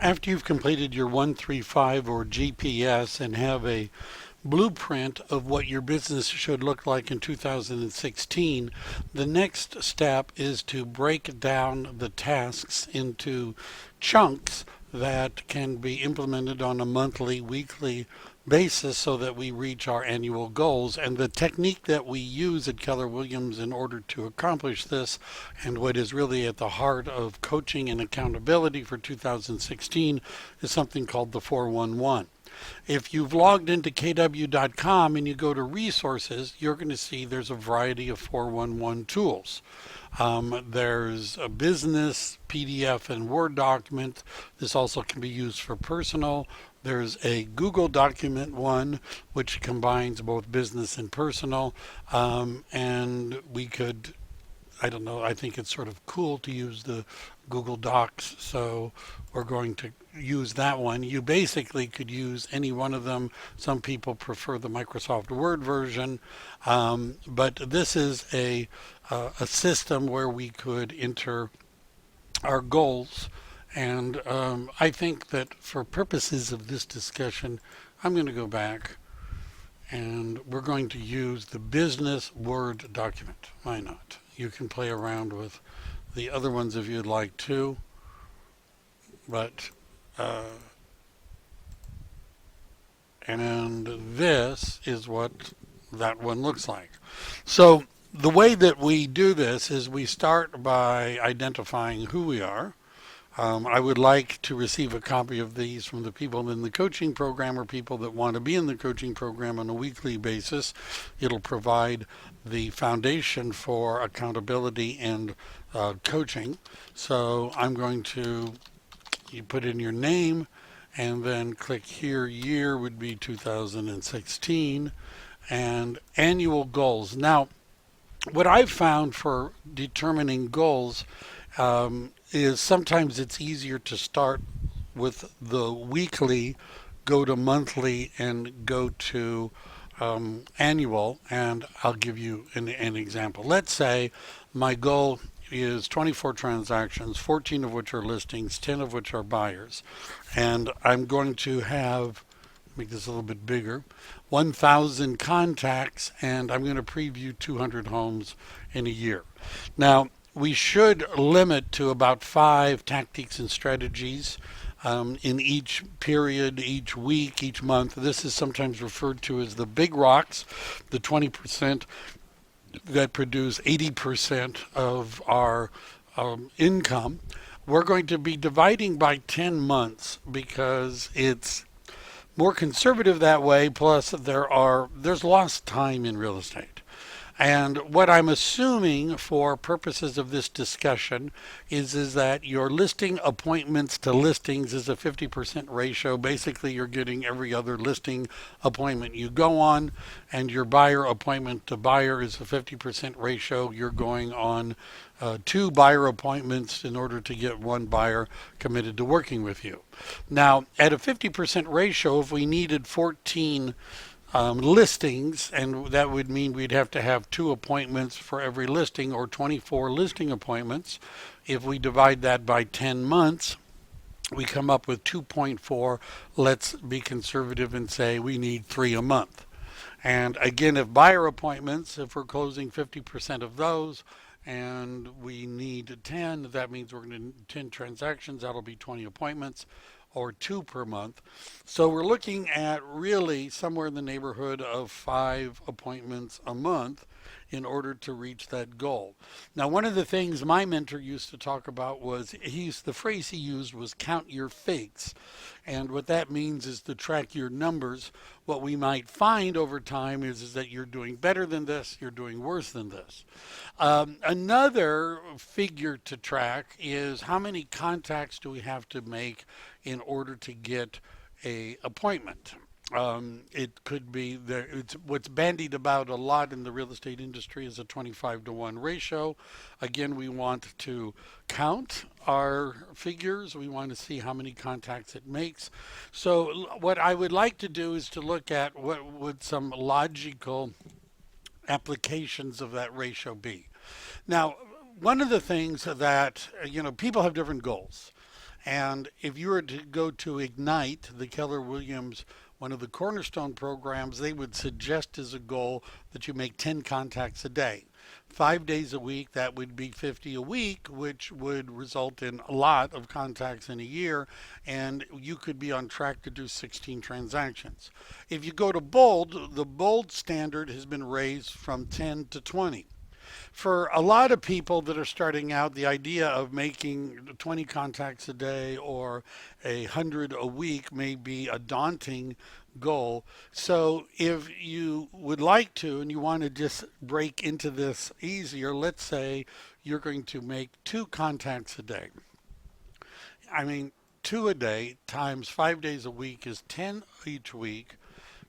After you've completed your 135 or GPS and have a blueprint of what your business should look like in 2016, the next step is to break down the tasks into chunks that can be implemented on a monthly, weekly basis so that we reach our annual goals. And the technique that we use at Keller Williams in order to accomplish this, and what is really at the heart of coaching and accountability for 2016, is something called the 411. If you've logged into kw.com and you go to resources, you're going to see there's a variety of 411 tools. There's a business, PDF, and Word document. This also can be used for personal. There's a Google document one, which combines both business and personal. And we could, I don't know, I think it's sort of cool to use the Google Docs, so we're going to use that one. You basically could use any one of them. Some people prefer the Microsoft Word version, but this is a system where we could enter our goals. And I think that for purposes of this discussion, I'm going to go back and we're going to use the business Word document. Why not? You can play around with the other ones if you'd like to, but and this is what that one looks like. So the way that we do this is we start by identifying who we are. I would like to receive a copy of these from the people in the coaching program or people that want to be in the coaching program on a weekly basis. It'll provide the foundation for accountability and coaching. So I'm going to, you put in your name and then click here. Year would be 2016 and annual goals. Now, what I've found for determining goals is sometimes it's easier to start with the weekly, go to monthly, and go to annual. And I'll give you an example. Let's say my goal is 24 transactions, 14 of which are listings, 10 of which are buyers. And I'm going to have, make this a little bit bigger, 1,000 contacts, and I'm going to preview 200 homes in a year. Now, we should limit to about 5 tactics and strategies in each period, each week, each month. This is sometimes referred to as the big rocks, the 20% that produce 80% of our income. We're going to be dividing by 10 months because it's more conservative that way. Plus, there's lost time in real estate. And what I'm assuming for purposes of this discussion is that your listing appointments to listings is a 50% ratio. Basically, you're getting every other listing appointment you go on, and your buyer appointment to buyer is a 50% ratio. You're going on 2 buyer appointments in order to get 1 buyer committed to working with you. Now, at a 50% ratio, if we needed 14 listings, and that would mean we'd have to have 2 appointments for every listing, or 24 listing appointments. If we divide that by 10 months, we come up with 2.4. Let's be conservative and say we need 3 a month. And again, if buyer appointments, if we're closing 50% of those, and we need 10, that means we're going to need 10 transactions. That'll be 20 appointments, or 2 per month. So we're looking at really somewhere in the neighborhood of 5 appointments a month in order to reach that goal. Now, one of the things my mentor used to talk about was, the phrase he used was count your fakes. And what that means is to track your numbers. What we might find over time is that you're doing better than this, you're doing worse than this. Another figure to track is how many contacts do we have to make in order to get a appointment. It could be there. It's what's bandied about a lot in the real estate industry is a 25-to-1 ratio. Again, we want to count our figures. We want to see how many contacts it makes. So what I would like to do is to look at what would some logical applications of that ratio be. Now, one of the things that, people have different goals. And if you were to go to Ignite, the Keller Williams, one of the cornerstone programs, they would suggest as a goal that you make 10 contacts a day. 5 days a week, that would be 50 a week, which would result in a lot of contacts in a year, and you could be on track to do 16 transactions. If you go to Bold, the Bold standard has been raised from 10 to 20. For a lot of people that are starting out, the idea of making 20 contacts a day or 100 a week may be a daunting goal. So if you would like to and you want to just break into this easier, let's say you're going to make 2 contacts a day. I mean, 2 a day times 5 days a week is 10 each week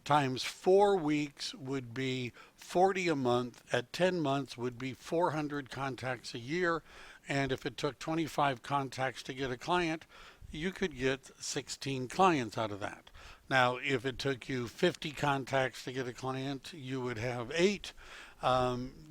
times 4 weeks would be 40 a month. At 10 months would be 400 contacts a year. And if it took 25 contacts to get a client, you could get 16 clients out of that. Now, if it took you 50 contacts to get a client, you would have 8.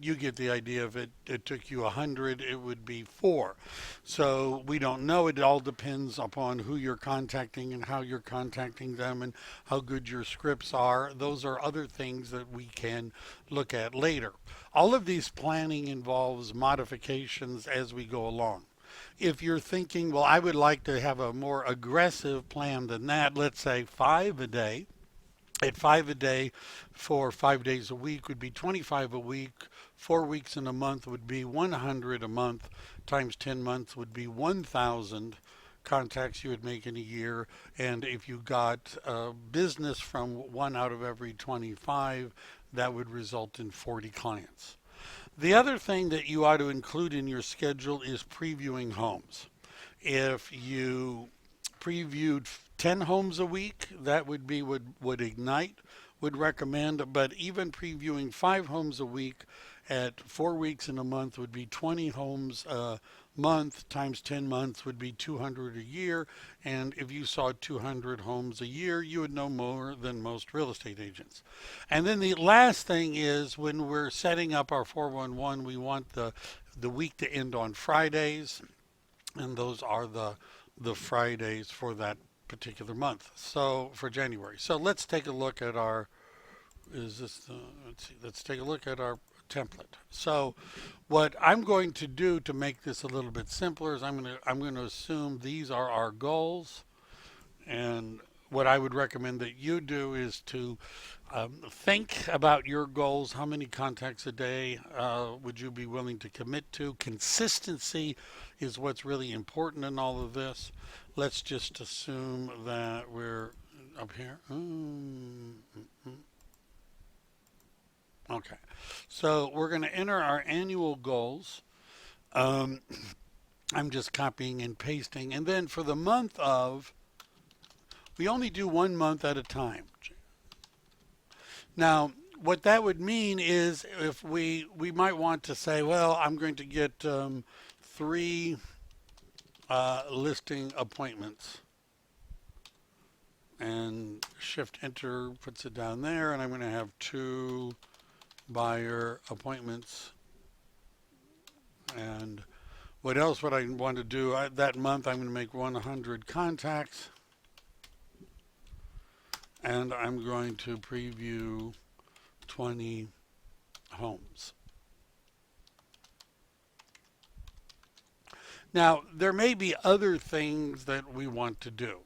You get the idea. If it took you 100, it would be 4. So we don't know. It all depends upon who you're contacting and how you're contacting them and how good your scripts are. Those are other things that we can look at later. All of these planning involves modifications as we go along. If you're thinking, well, I would like to have a more aggressive plan than that, let's say 5 a day. At 5 a day for 5 days a week would be 25 a week. 4 weeks in a month would be 100 a month. Times 10 months would be 1,000 contacts you would make in a year. And if you got business from 1 out of every 25, that would result in 40 clients. The other thing that you ought to include in your schedule is previewing homes. If you previewed 10 homes a week, that would be what Ignite would recommend. But even previewing 5 homes a week at 4 weeks in a month would be 20 homes a month times 10 months would be 200 a year. And if you saw 200 homes a year, you would know more than most real estate agents. And then the last thing is when we're setting up our 411, we want the week to end on Fridays, and those are the Fridays for that particular month. So for January. So let's take a look at our is this the, let's see, let's take a look at our template. So what I'm going to do to make this a little bit simpler is I'm going to assume these are our goals, and what I would recommend that you do is to think about your goals. How many contacts a day would you be willing to commit to? Consistency is what's really important in all of this. Let's just assume that we're up here. Okay. So we're going to enter our annual goals. Um, I'm just copying and pasting. And then for the month of, we only do 1 month at a time. Now, what that would mean is if we might want to say, well, I'm going to get 3 listing appointments, and shift enter puts it down there, and I'm going to have 2 buyer appointments. And what else would I want to do? That month I'm going to make 100 contacts, and I'm going to preview 20 homes. Now, there may be other things that we want to do.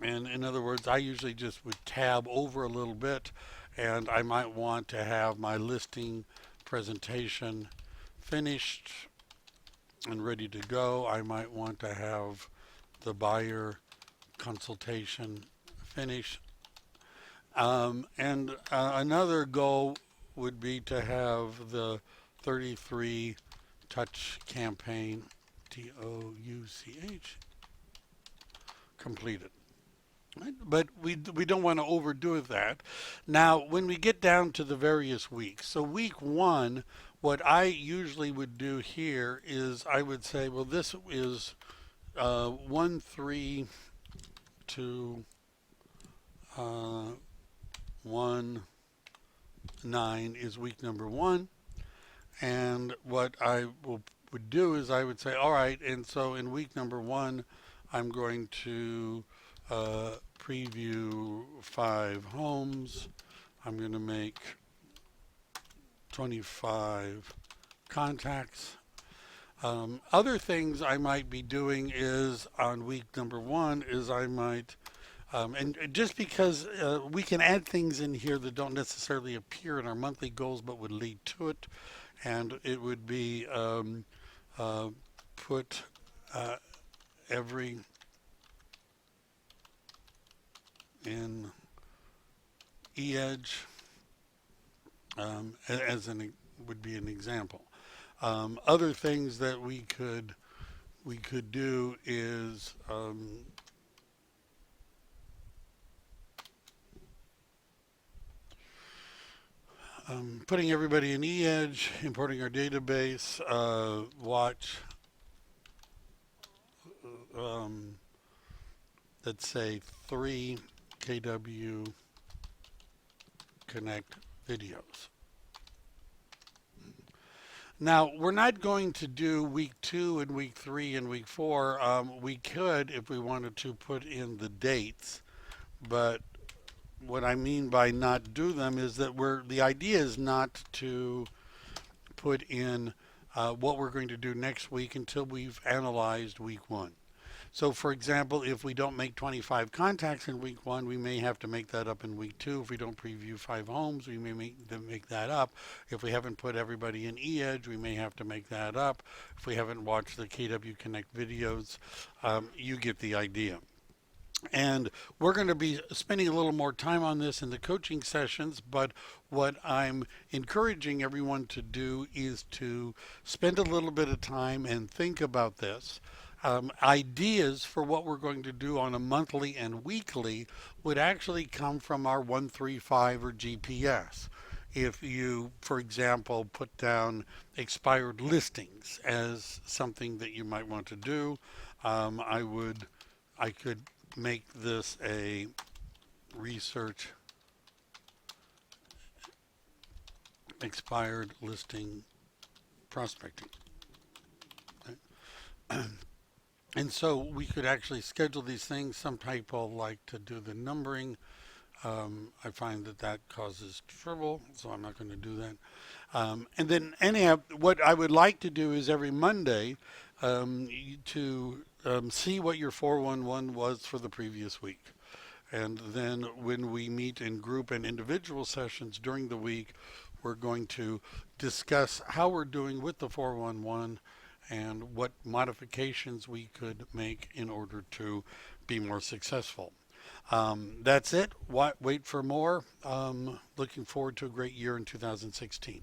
And in other words, I usually just would tab over a little bit, and I might want to have my listing presentation finished and ready to go. I might want to have the buyer consultation finished. And another goal would be to have the 33 touch campaign, TOUCH, completed. Right? But we don't want to overdo that. Now, when we get down to the various weeks, so week 1, what I usually would do here is I would say, well, this is 1-3 to 1-9 is week number 1. And what I would do is I would say, all right, and so in week number 1, I'm going to preview 5 homes. I'm going to make 25 contacts. Other things I might be doing is on week number 1 is I might and just because we can add things in here that don't necessarily appear in our monthly goals but would lead to it, and it would be uh, put every in e-edge as an would be an example. Other things that we could do is putting everybody in e-edge, importing our database, watch, um, let's say 3 KW Connect videos. Now, we're not going to do week 2 and week 3 and week 4. We could, if we wanted to, put in the dates, but what I mean by not do them is that the idea is not to put in what we're going to do next week until we've analyzed week 1. So, for example, if we don't make 25 contacts in week 1, we may have to make that up in week 2. If we don't preview 5 homes, we may make that up. If we haven't put everybody in e-edge, we may have to make that up. If we haven't watched the KW Connect videos, you get the idea. And we're going to be spending a little more time on this in the coaching sessions, but what I'm encouraging everyone to do is to spend a little bit of time and think about this. Ideas for what we're going to do on a monthly and weekly would actually come from our 135 or GPS. If you, for example, put down expired listings as something that you might want to do, I could make this a research expired listing prospecting. And so we could actually schedule these things. Some people like to do the numbering. I find that causes trouble, so I'm not going to do that. And then anyhow, what I would like to do is every Monday to see what your 411 was for the previous week. And then when we meet in group and individual sessions during the week, we're going to discuss how we're doing with the 411 and what modifications we could make in order to be more successful. That's it. Wait for more. Looking forward to a great year in 2016.